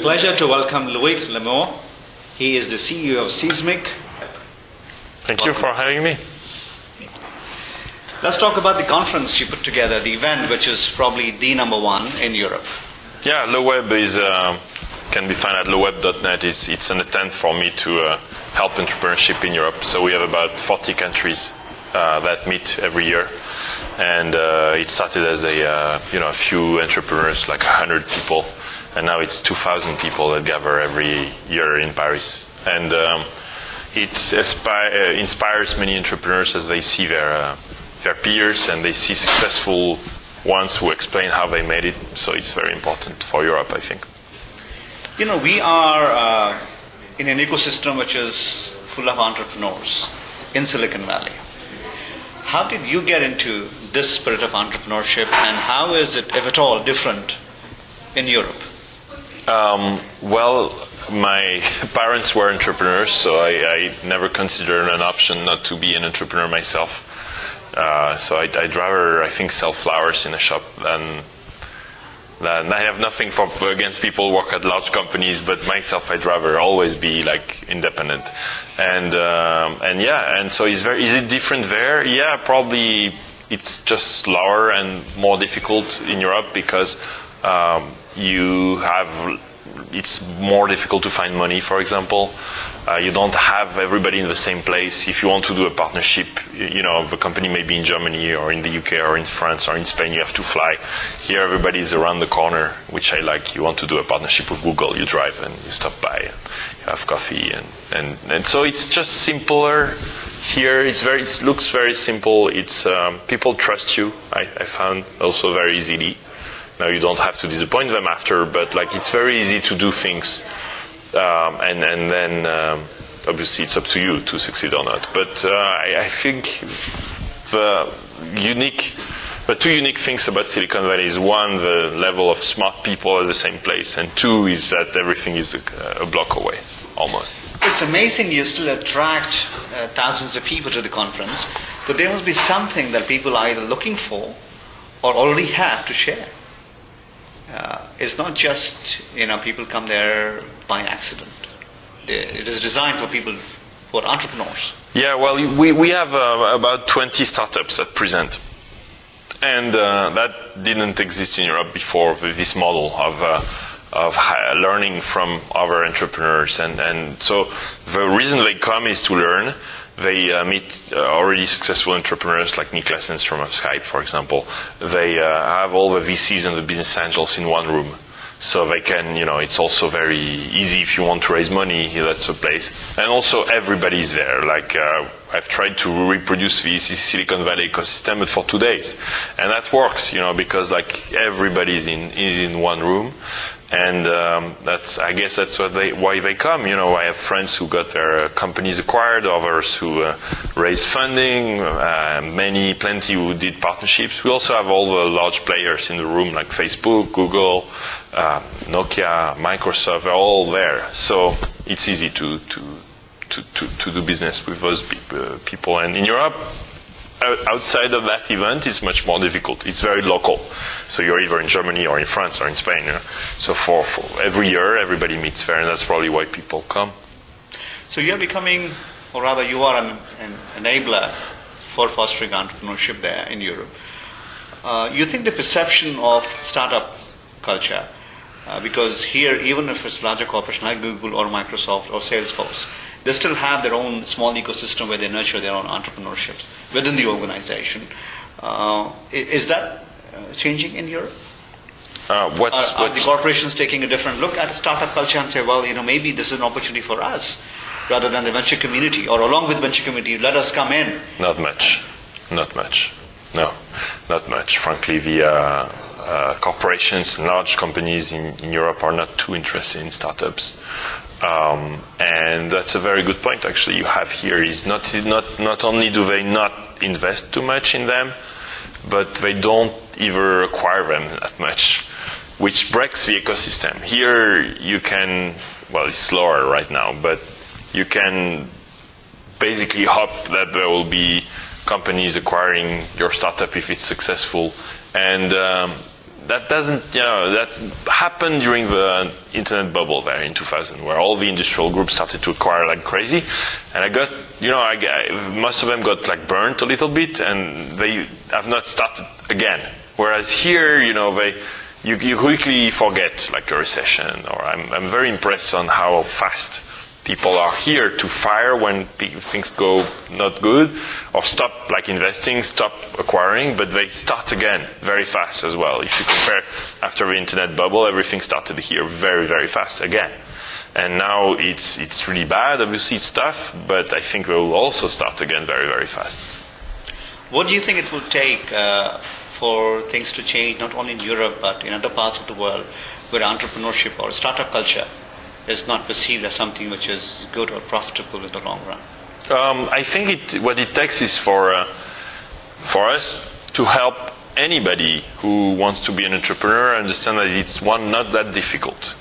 pleasure to welcome Loïc Le Meur. He is the CEO of Seesmic. Thank you for having me. Let's talk about the conference you put together, the event, which is probably the number one in Europe. Yeah, LoWeb can be found at loweb.net. It's an attempt for me to help entrepreneurship in Europe. So we have about 40 countries that meet every year, and it started as a few entrepreneurs, like 100 people, and now it's 2,000 people that gather every year in Paris. And it inspires many entrepreneurs as they see their peers and they see successful ones who explain how they made it. So it's very important for Europe, I think. You know, we are in an ecosystem which is full of entrepreneurs in Silicon Valley. How did you get into this spirit of entrepreneurship, and how is it, if at all, different in Europe? Well, my parents were entrepreneurs, so I never considered an option not to be an entrepreneur myself. So I'd rather, I think, sell flowers in a shop than I have nothing against people who work at large companies, but myself, I'd rather always be like independent. And so is it different there? Yeah, probably it's just slower and more difficult in Europe because it's more difficult to find money, for example. You don't have everybody in the same place. If you want to do a partnership, the company may be in Germany or in the UK or in France or in Spain, you have to fly. Here, everybody is around the corner, which I like. You want to do a partnership with Google, you drive and you stop by and you have coffee. And so it's just simpler. Here, it looks very simple. It's people trust you, I found, also very easily. Now you don't have to disappoint them after, but it's very easy to do things, and then obviously it's up to you to succeed or not. But I think the two unique things about Silicon Valley is, one, the level of smart people at the same place, and two is that everything is a block away, almost. It's amazing you still attract thousands of people to the conference, but there must be something that people are either looking for or already have to share. It's not just, people come there by accident. It is designed for people who are entrepreneurs. Yeah, well, we have about 20 startups that present. And that didn't exist in Europe before, this model of learning from other entrepreneurs. And so the reason they come is to learn. They meet already successful entrepreneurs like Niklas and from Skype, for example. They have all the VCs and the business angels in one room. So they can, it's also very easy if you want to raise money, that's the place. And also everybody's there. I've tried to reproduce the Silicon Valley ecosystem, but for 2 days. And that works, because everybody's in one room. And I guess that's why they come. I have friends who got their companies acquired, others who raised funding, plenty who did partnerships. We also have all the large players in the room, like Facebook, Google, Nokia, Microsoft. They're all there, so it's easy to do business with those people. And in Europe, outside of that event, it's much more difficult. It's very local. So you're either in Germany or in France or in Spain. So for every year, everybody meets there, and that's probably why people come. So you're becoming, or rather you are an enabler for fostering entrepreneurship there in Europe. You think the perception of startup culture, because here, even if it's larger corporations like Google or Microsoft or Salesforce, they still have their own small ecosystem where they nurture their own entrepreneurships within the organization. Is that changing in Europe? Are the corporations taking a different look at startup culture and say, well, maybe this is an opportunity for us, rather than the venture community, or along with venture community, let us come in? Not much. No, not much. Frankly, the corporations and large companies in Europe are not too interested in startups. And that's a very good point, actually, you have here, is not only do they not invest too much in them, but they don't even acquire them that much, which breaks the ecosystem. Here you can, well, it's slower right now, but you can basically hope that there will be companies acquiring your startup if it's successful. And that doesn't, that happened during the internet bubble there in 2000, where all the industrial groups started to acquire like crazy, and I got, most of them got like burnt a little bit, and they have not started again. Whereas here, you quickly forget like a recession, or I'm very impressed on how fast people are here to fire when things go not good, or stop like investing, stop acquiring, but they start again very fast as well. If you compare after the internet bubble, everything started here very, very fast again. And now it's really bad, obviously it's tough, but I think we'll also start again very, very fast. What do you think it will take for things to change, not only in Europe, but in other parts of the world, where entrepreneurship or startup culture is not perceived as something which is good or profitable in the long run? I think what it takes is for us to help anybody who wants to be an entrepreneur understand that it's not that difficult,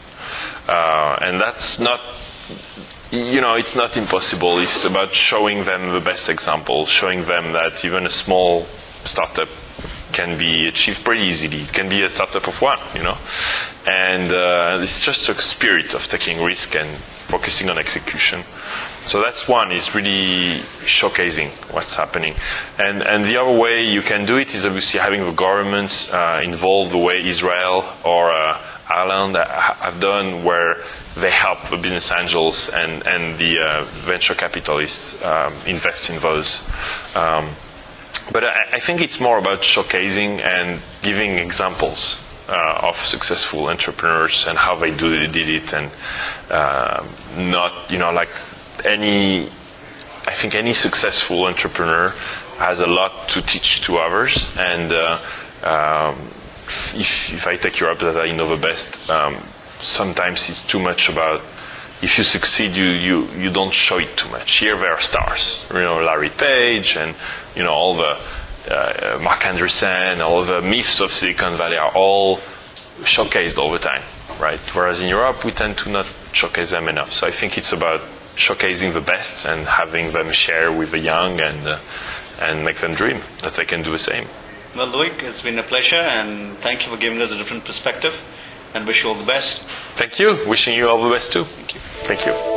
and that's not, it's not impossible. It's about showing them the best example, showing them that even a small startup can be achieved pretty easily. It can be a startup of one, and it's just a spirit of taking risk and focusing on execution. So that's one, is really showcasing what's happening. And the other way you can do it is obviously having the governments involved, the way Israel or Ireland have done, where they help the business angels and the venture capitalists invest in those. But I think it's more about showcasing and giving examples of successful entrepreneurs and how they did it, and not, like I think any successful entrepreneur has a lot to teach to others. And if I take Europe that I know the best, sometimes it's too much about, if you succeed, you don't show it too much. Here there are stars, Larry Page and all the Mark Andreessen, all the myths of Silicon Valley are all showcased all the time, right? Whereas in Europe we tend to not showcase them enough. So I think it's about showcasing the best and having them share with the young and make them dream that they can do the same. Well, Loïc, it's been a pleasure, and thank you for giving us a different perspective, and wish you all the best. Thank you. Wishing you all the best too. Thank you. Thank you.